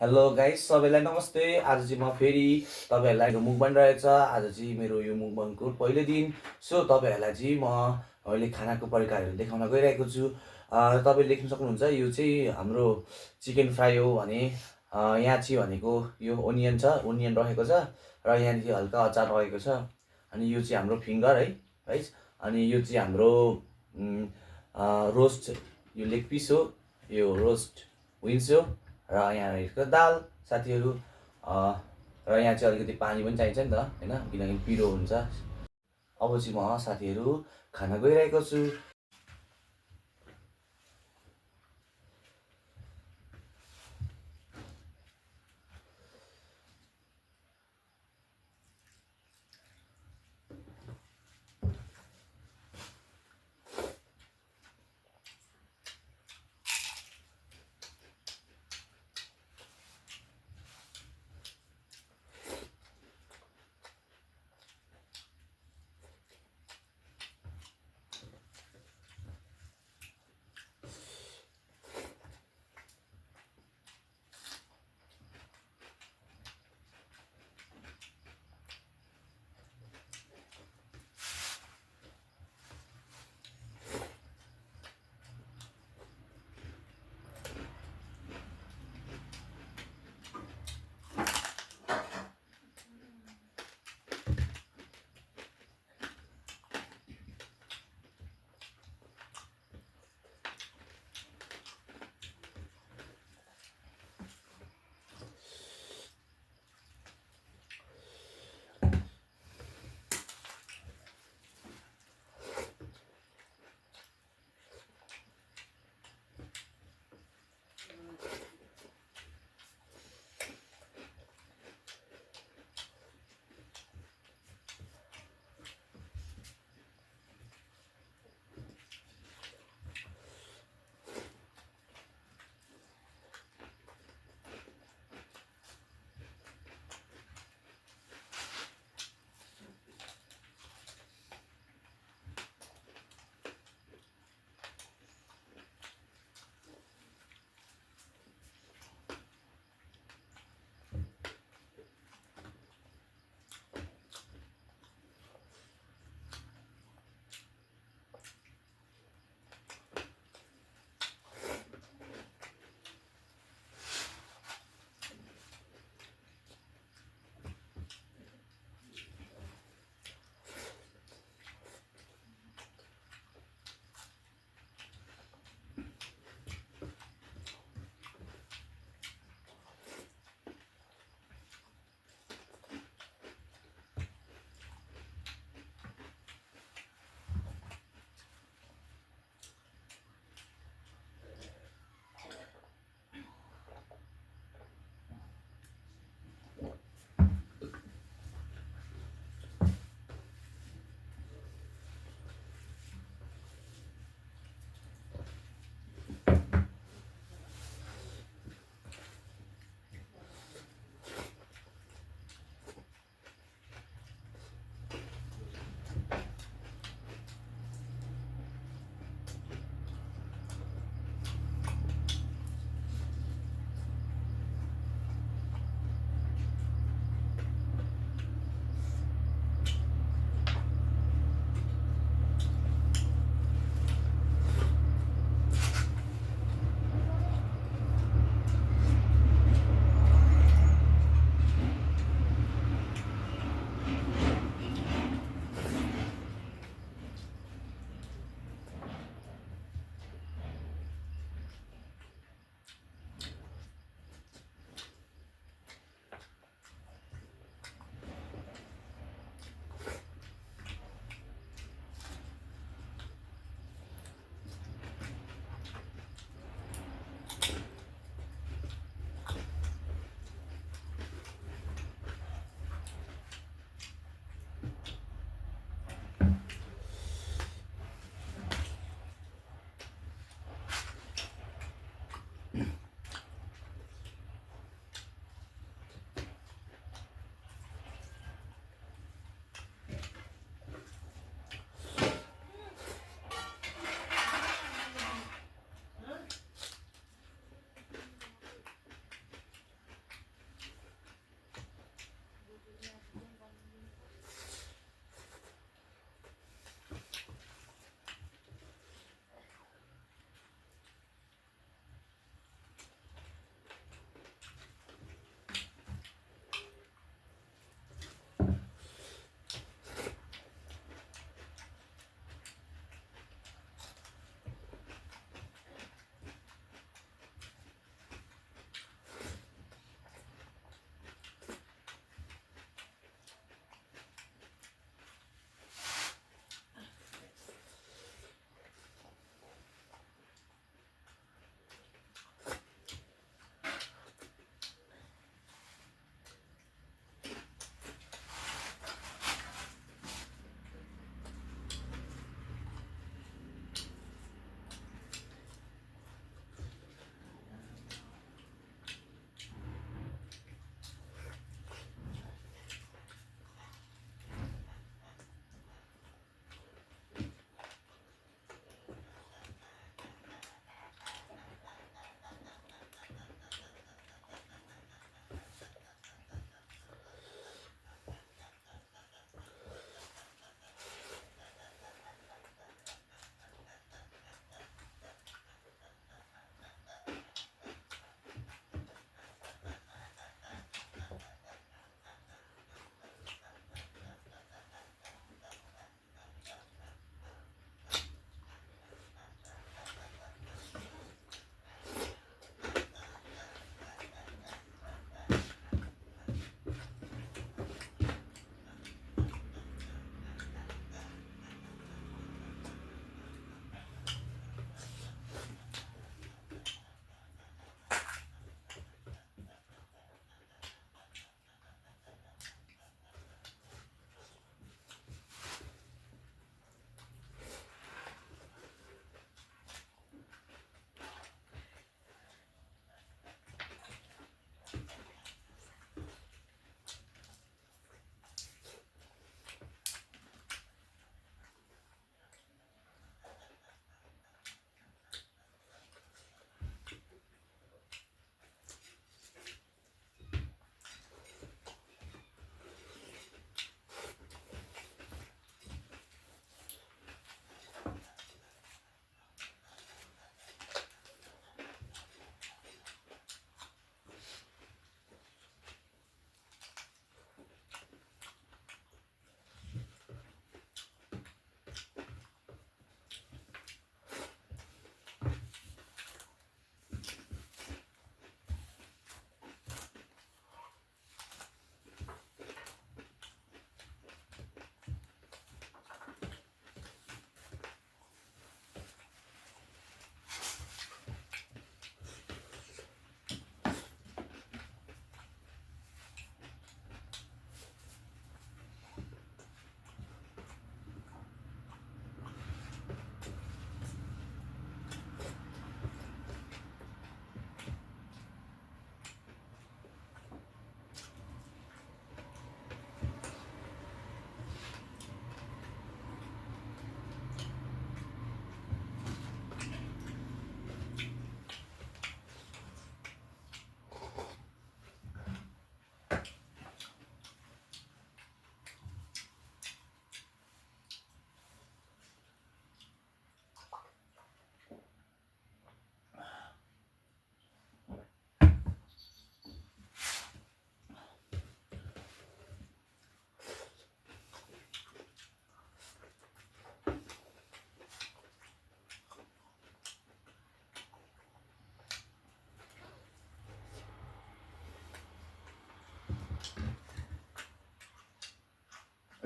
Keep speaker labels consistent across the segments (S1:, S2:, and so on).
S1: Hello guys, सबैलाई नमस्ते। आज चाहिँ म फेरि तपाईँहरूलाई मुखबान रहेछ। आज चाहिँ मेरो यो मुखबानको पहिलो दिन। सो तपाईँहरूलाई चाहिँ म अहिले खानाको परिकारहरू देखाउन गइरहेको छु। तपाईँले देख्न सक्नुहुन्छ, यो चाहिँ हाम्रो चिकन फ्राई हो भने यहाँ चाहिँ भनेको यो ओनियन छ, ओनियन रहेको छ र यहाँदेखि हल्का अचार रहेको छ। अनि यो चाहिँ हाम्रो फिङ्गर है। अनि यो चाहिँ हाम्रो रोस्ट, यो लेग पिस हो, यो रोस्ट विन्स हो। र यहाँ रहेको दाल साथीहरू। र यहाँ चाहिँ अलिकति पानी पनि चाहिन्छ नि त होइन, किनकि पिरो हुन्छ। अब चाहिँ म साथीहरू खाना गइरहेको छु।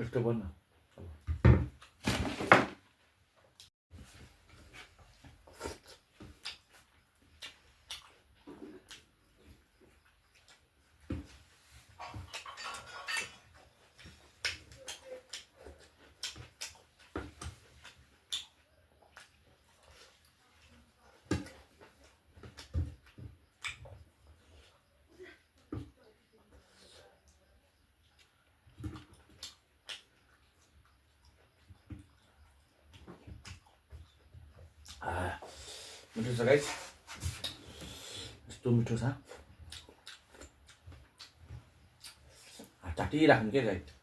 S1: यस्तो बन्न मिठो छ गाइस यस्तो मिठो छ चाटिराख्नु के गाइस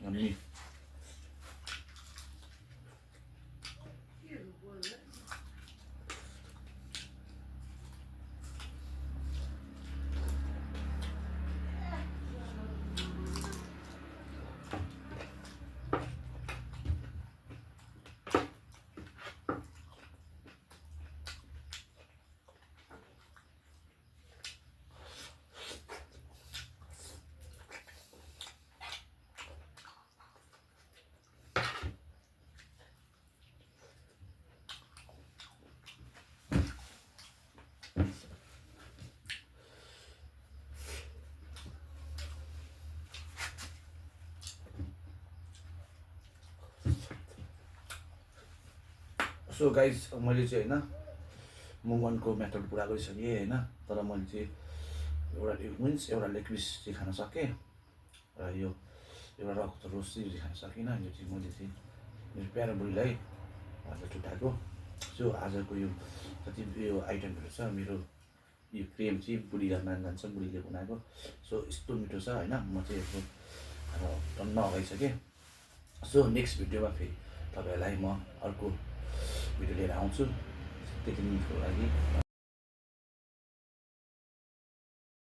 S1: Yummy. सो गाइज मैले चाहिँ होइन मुङनको मेथड पुरा गरिसकेँ होइन तर मैले चाहिँ एउटा लेग पिस चाहिँ खान सकेँ र यो एउटा रकको रोस्ट चाहिँ खान सकिनँ यो चाहिँ मैले चाहिँ मेरो प्यारो बुढीलाई भनेर छुट्याएको सो आजको यो जति यो आइटमहरू छ मेरो यो प्रेम चाहिँ बुढीलाई मान जान्छ बुढीले बनाएको सो यस्तो मिठो छ होइन म चाहिँ अब टन्न अगाइसकेँ सो नेक्स्ट भिडियोमा फेरि तपाईँहरूलाई म अर्को भिडियो लिएर आउँछु त्यति दिनको लागि